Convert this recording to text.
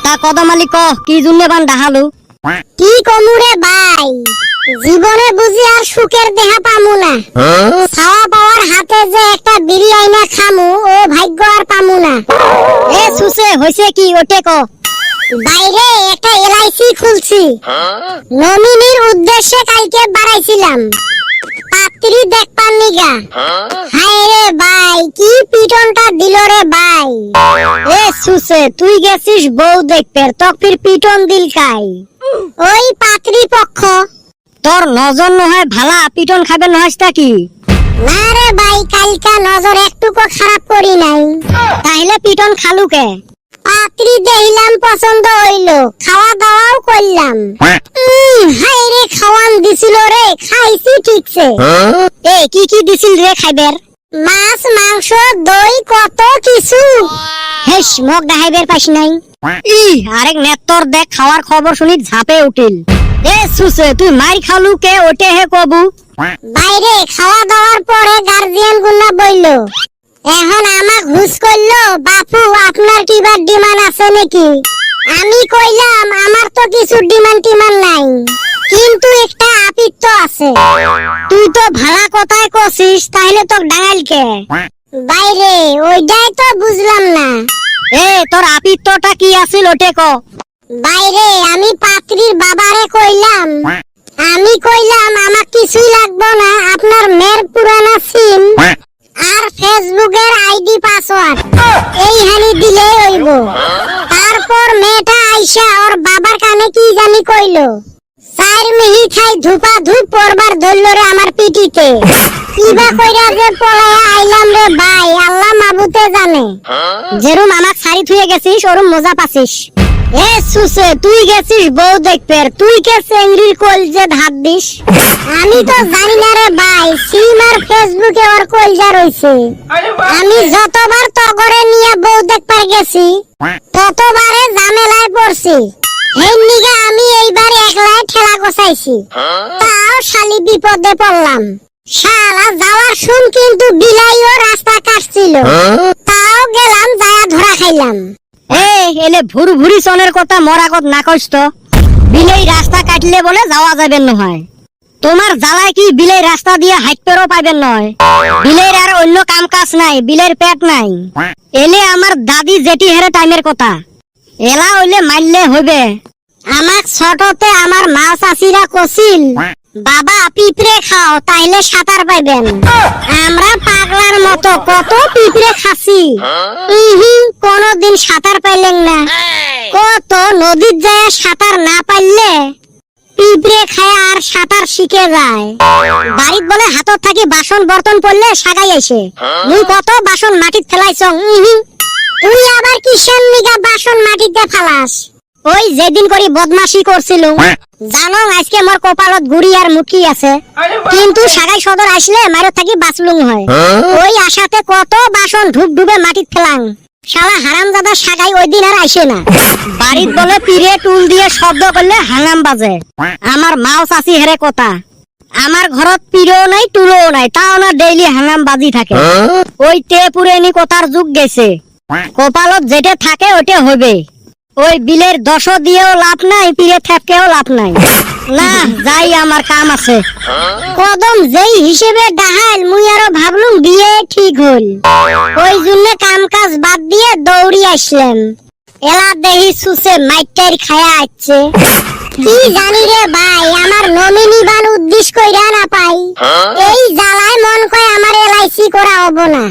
তা কদম আলী ক কি জন্য বান ডাহালু? কি কমুরে ভাই, জীবনে বুঝি আর সুখের দেহা পামু না। ছাওয়া পাওয়ার হাতে যে একটা বিড়ি আইনা খামু ও ভাগ্য আর পামু না। এ সুসে হইছে কি ওটে ক। বাইরে একটা এলআইসি খুলছি, নমিনির উদ্দেশ্যে কালকে বাড়াইছিলাম পাত্রী দেখপার নিগা। হায় রে ভাই, কি পিটনটা দিল রে ভাই। এ সুসে তুই গেছিস বউ দেখতে, তক ফির পিটন দিল কাই? ওই পাত্রী পক্ষ। তোর নজর নহয় ভালা, পিটন খাবে নহসটা কি? না রে ভাই, কালকা নজর একটুকু খারাপ করি নাই। তাহলে পিটন খালু কে? পাত্রী দেখিলাম পছন্দ হইলো, খাওয়া দাওয়াও করলাম। হায় রে, খাওয়ান দিছিল রে, খাইছি ঠিকছে। এ কি কি দিছিল রে খাইবের? মাছ, মাংস, দই, কত কিছু। হেস মগ দেখাইবের পাইস নাই। আরেক নেত্তর দেখ খাওয়ার খবর শুনি ঝাপে উঠিল। এ সুসে তুই মাই খালু কে ওটে হে কবু? বাইরে খাওয়া দাওয়ার পরে গার্জিয়ান গুলা বইল, এখন আমাক হুস করলো, বাপু আপনার কিবার ডিমান্ড আছে নাকি? আমি কইলাম আমার তো কিছু ডিমান্ড টিমান্ড নাই, কিন্তু একটা আপিত্য আছে। তুই তো ভালা কথাই কছিস, তাহলে তোর ডাঙাইল কে? বাইরে ওইটাই তো বুঝলাম না। এ তোর আপিত্তটা কি আছিল ওটে ক। বাইরে আমি পাত্রীর বাবারে কইলাম, আমার কিছুই লাগবে না, আপনার মেয়ের পুরানা সিম আর ফেসবুকের আইডি পাসওয়ার্ড এইখানে দিলেই হইব। তারপর মেয়েটা আইসা ওর বাবার কানে কি জানি কইলো, চার মিহি খাই ধুপা ধুপ পড়বার ধরল রে আমার পিটিতে। কিবা কইরা যে পলায়া আইলাম রে ভাই, আল্লাহ মাবুতে জানে। যেরুম আমাক ছাড়ি থুয়ে গেছিস ওরম মজা পাছিস। এ সুসে তুই গেছিস বউ দেখতে, তুই কে চেংড়ির কলজে হাত দিস? আমি তো জানি না রে ভাই, সিম আর ফেসবুকে ওর কলজা রইছে। আমি যতবার তগরে নিয়ে বউ দেখবার গেছি ততবারে ঝামেলায় পড়ছি। এই নিগা আমি এইবার একলাই ঠেলা গোছাইছি, তাও শালি বিপদে পড়লাম। শালা যাওয়ার শুন কিন্তু বিলাইও রাস্তা কাটছিল, তাও গেলাম যায়া ধরা খাইলাম। এ এলে ভুর ভুরি সনের কথা মরাগত না কইস তো। বিলেই রাস্তা কাটলে বলে যাওয়া যাবে নহয়। তোমার জ্বালায় কি বিলেই রাস্তা দিয়ে হাইটপেরও পাইবেন নয়? বিলের আর অন্য কাম কাজ নাই, বিলের পেট নাই। এলে আমার দাদি জেঠি হেরে টাইমের কথা, এলা হইলে মারলে হইবে। আমাক ছোটতে আমার মা চাচিরা কছিল, বাবা পিঁপড়ে খাও তাইলে সাঁতার পাইবেন। আমরা পাগলার মতো কত পিঁপড়ে খাসি, কোনদিন সাঁতার পাইলেন না। কত নদীর যায় সাঁতার না পাইলে পিঁপড়ে খায় আর সাঁতার শিখে যায়। বাড়িত বলে হাতত থাকি বাসন বর্তন পড়লে সাগাই আইছে, মুই কত বাসন মাটিত ফেলাইছ। তুই আবার কিসের নিগা বাসন মাটিতে ফালাস? ওই যেদিন করি বদমাশি করছিল, জানো আজকে মোর কপালত গুড়ি আর মুটকি আছে, কিন্তু সাগাই সদর আসলে মারত থাকি বাঁচলুম হয়। ওই আশাতে কত বাসন ধূপ ডুবে মাটিত ফেলাং। শালা হারামজাদা সাগাই ওই দিন আর আইসে না। বাড়িত বলে পিড়ে টুল দিয়ে শব্দ করলে হাঙ্গাম বাজে। আমার মাও চাচি হেরে কথা, আমার ঘরত পিড়েও নাই টুলও নাই, তাও না ডেইলি হাঙ্গাম বাজি থাকে। ওই তে পুরেনি কথার যুগ গেছে, কপালত যেটা থাকে ওইটা হবে। ওই বিলের দশ দিয়েও লাভ নাই, পিড়ে থেপকেও লাভ নাই। না যাই, আমার কাম আছে। কদম যেই হিসেবে ডাহাল, মুই আরো ভাবলুম বিয়ে ঠিক হল। ওই জন্য কাম কাজ বাদ দিয়ে দৌড়ি আসলাম। এলা দেহি সুসে মাইটার খায়া আছে। কি জানি রে ভাই, আমার নমিনি বান উদ্দেশ্য কইরা না পাই। এই জ্বালায় মন কয় আমার এলআইসি করা হবো না।